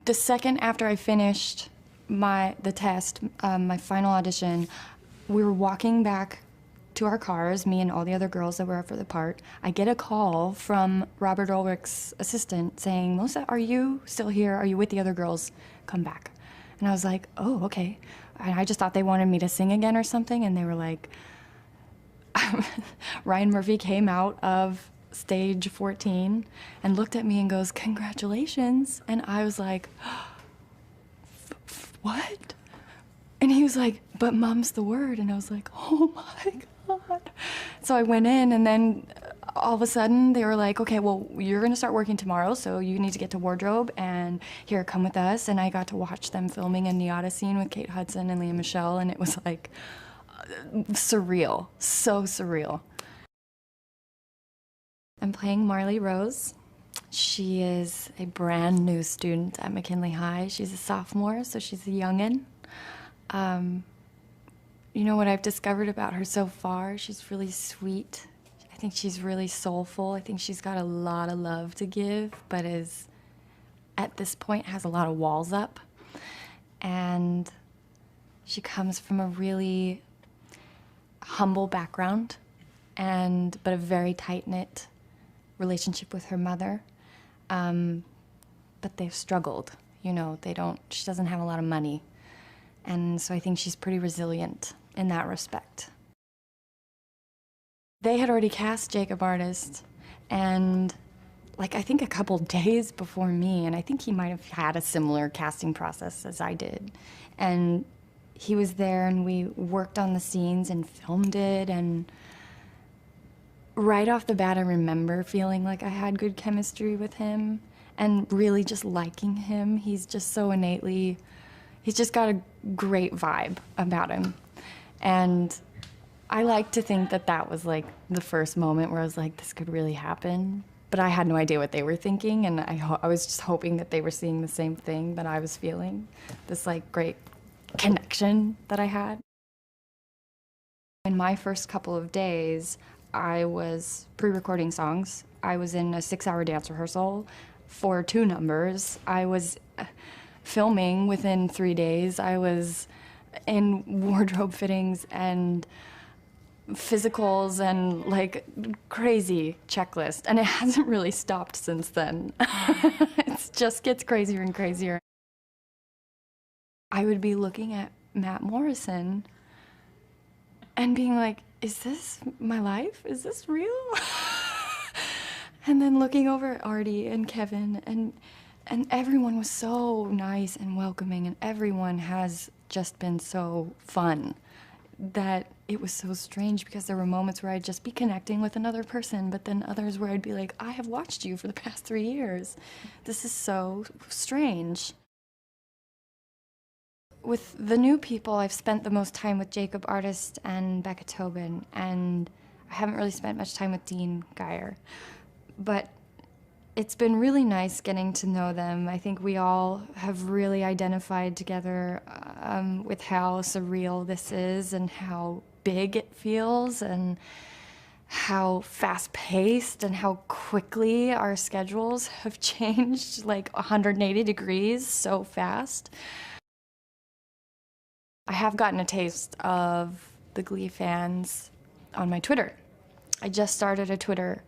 The second after I finished the test, my final audition, we were walking back to our cars, me and all the other girls that were up for the part. I get a call from Robert Ulrich's assistant saying, "Melissa, are you still here? Are you with the other girls? Come back." And I was like, "Oh, okay." And I just thought they wanted me to sing again or something, and they were like, Ryan Murphy came out of stage 14 and looked at me and goes, "Congratulations." And I was like, "What?" And he was like, "But mum's the word." And I was like, "Oh my God." So I went in, and then all of a sudden they were like, "Okay, well, you're gonna start working tomorrow, so you need to get to wardrobe, and here, come with us." And I got to watch them filming a Niata scene with Kate Hudson and Leah Michelle, and it was like surreal, so surreal. I'm playing Marley Rose. She is a brand new student at McKinley High. She's a sophomore, so she's a youngin'. You know what I've discovered about her so far? She's really sweet. I think she's really soulful. I think she's got a lot of love to give, but is, at this point, has a lot of walls up. And she comes from a really humble background, but a very tight-knit relationship with her mother. But they've struggled, you know, she doesn't have a lot of money. And so I think she's pretty resilient in that respect. They had already cast Jacob Artist, and like I think a couple days before me, and I think he might have had a similar casting process as I did. And he was there, and we worked on the scenes and filmed it, and right off the bat I remember feeling like I had good chemistry with him and really just liking him. He's just so innately, he's just got a great vibe about him. And I like to think that that was like the first moment where I was like, this could really happen. But I had no idea what they were thinking, and I was just hoping that they were seeing the same thing that I was feeling, this like great connection that I had. In my first couple of days, I was pre-recording songs. I was in a 6-hour dance rehearsal for 2 numbers. I was filming within 3 days. I was in wardrobe fittings and physicals and like crazy checklist. And it hasn't really stopped since then. It just gets crazier and crazier. I would be looking at Matt Morrison and being like, is this my life? Is this real? And then looking over at Artie and Kevin, and everyone was so nice and welcoming, and everyone has just been so fun that it was so strange, because there were moments where I'd just be connecting with another person, but then others where I'd be like, I have watched you for the past 3 years. This is so strange. With the new people, I've spent the most time with Jacob Artist and Becca Tobin, and I haven't really spent much time with Dean Geyer. But it's been really nice getting to know them. I think we all have really identified together with how surreal this is and how big it feels and how fast-paced and how quickly our schedules have changed, like 180 degrees so fast. I have gotten a taste of the GLEE fans on my Twitter. I just started a Twitter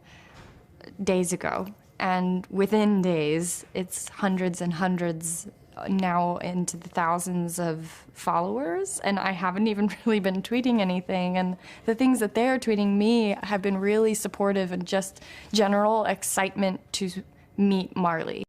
days ago, and within days, it's hundreds and hundreds, now into the thousands of followers, and I haven't even really been tweeting anything, and the things that they're tweeting me have been really supportive and just general excitement to meet Marley.